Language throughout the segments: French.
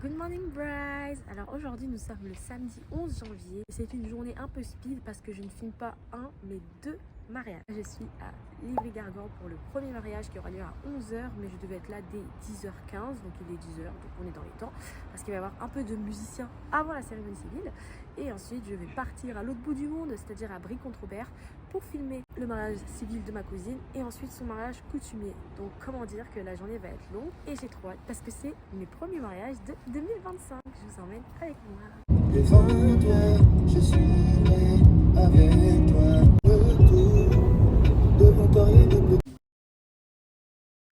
Good morning Bryce. Alors aujourd'hui nous sommes le samedi 11 janvier. C'est une journée un peu speed parce que je ne filme pas un mais deux mariages. Je suis à Livry-Gargan pour le premier mariage qui aura lieu à 11h, mais je devais être là dès 10h15, donc il est 10h, donc on est dans les temps parce qu'il va y avoir un peu de musiciens avant la cérémonie civile. Et ensuite je vais partir à l'autre bout du monde, c'est-à-dire à Brie-contre-Aubert, pour filmer le mariage civil de ma cousine et ensuite son mariage coutumier. Donc comment dire que la journée va être longue et j'ai trop hâte parce que c'est mes premiers mariages de 2025. Je vous emmène avec moi. Devant toi, je suis avec toi. Devant toi et de...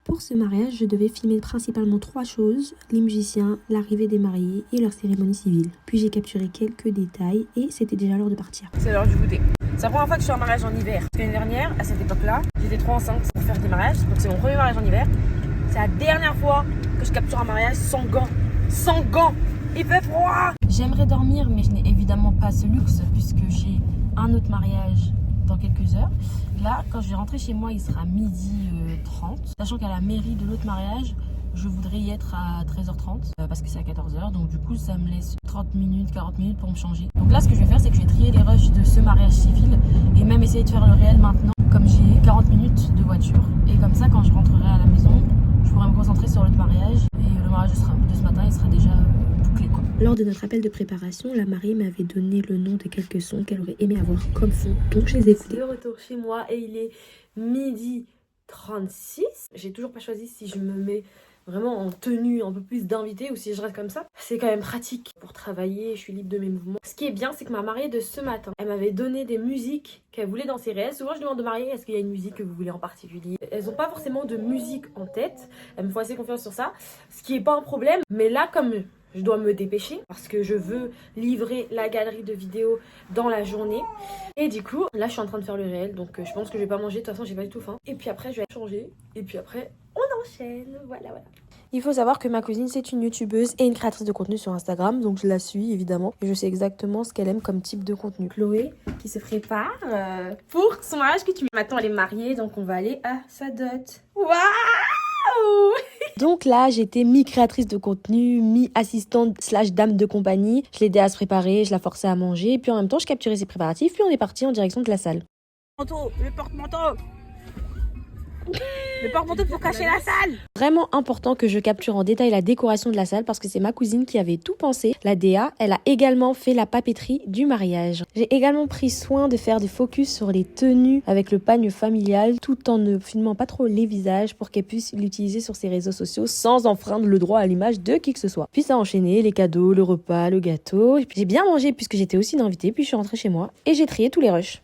Pour ce mariage, je devais filmer principalement trois choses: les musiciens, l'arrivée des mariés et leur cérémonie civile. Puis j'ai capturé quelques détails et c'était déjà l'heure de partir. C'est l'heure du goûter. C'est la première fois que je fais un mariage en hiver. Parce que l'année dernière, à cette époque-là, j'étais trop enceinte pour faire des mariages. Donc c'est mon premier mariage en hiver. C'est la dernière fois que je capture un mariage sans gants. Sans gants. Il fait froid. J'aimerais dormir, mais je n'ai évidemment pas ce luxe puisque j'ai un autre mariage dans quelques heures. Là, quand je vais rentrer chez moi, il sera 12h30. Sachant qu'à la mairie de l'autre mariage, je voudrais y être à 13h30 parce que c'est à 14h. Donc du coup, ça me laisse 30 minutes, 40 minutes pour me changer. Donc là, ce que je vais faire, c'est que je vais trier les rushs de ce mariage civil et même essayer de faire le réel maintenant, comme j'ai 40 minutes de voiture. Et comme ça, quand je rentrerai à la maison, je pourrai me concentrer sur l'autre mariage. Et le mariage de ce matin, il sera déjà bouclé, quoi. Lors de notre appel de préparation, la mariée m'avait donné le nom de quelques sons qu'elle aurait aimé avoir comme fond. Donc je les ai écoutés. De retour chez moi et il est 12h36. J'ai toujours pas choisi si je me mets vraiment en tenue un peu plus d'invité ou si je reste comme ça. C'est quand même pratique pour travailler, je suis libre de mes mouvements. Ce qui est bien, c'est que ma mariée de ce matin, elle m'avait donné des musiques qu'elle voulait dans ses réels. Souvent je demande aux mariées, est-ce qu'il y a une musique que vous voulez en particulier? Elles ont pas forcément de musique en tête, elles me font assez confiance sur ça, ce qui est pas un problème. Mais là, comme je dois me dépêcher parce que je veux livrer la galerie de vidéos dans la journée. Et du coup, là je suis en train de faire le réel, donc je pense que je vais pas manger, de toute façon j'ai pas du tout faim. Et puis après je vais changer, et puis après on enchaîne, voilà. Il faut savoir que ma cousine c'est une youtubeuse et une créatrice de contenu sur Instagram, donc je la suis évidemment. Et je sais exactement ce qu'elle aime comme type de contenu. Chloé qui se prépare pour son mariage coutumier. Maintenant elle est mariée, donc on va aller à sa dot. Waouh! Donc là, j'étais mi-créatrice de contenu, mi-assistante / dame de compagnie. Je l'aidais à se préparer, je la forçais à manger. Et puis en même temps, je capturais ses préparatifs. Puis on est parti en direction de la salle. Le porte-manteau. Le porte-manteau pour cacher la salle. Vraiment important que je capture en détail la décoration de la salle parce que c'est ma cousine qui avait tout pensé. La DA, elle a également fait la papeterie du mariage. J'ai également pris soin de faire des focus sur les tenues avec le pagne familial tout en ne filmant pas trop les visages pour qu'elle puisse l'utiliser sur ses réseaux sociaux sans enfreindre le droit à l'image de qui que ce soit. Puis ça a enchaîné, les cadeaux, le repas, le gâteau. Et puis j'ai bien mangé puisque j'étais aussi une invitée. Puis je suis rentrée chez moi et j'ai trié tous les rushs.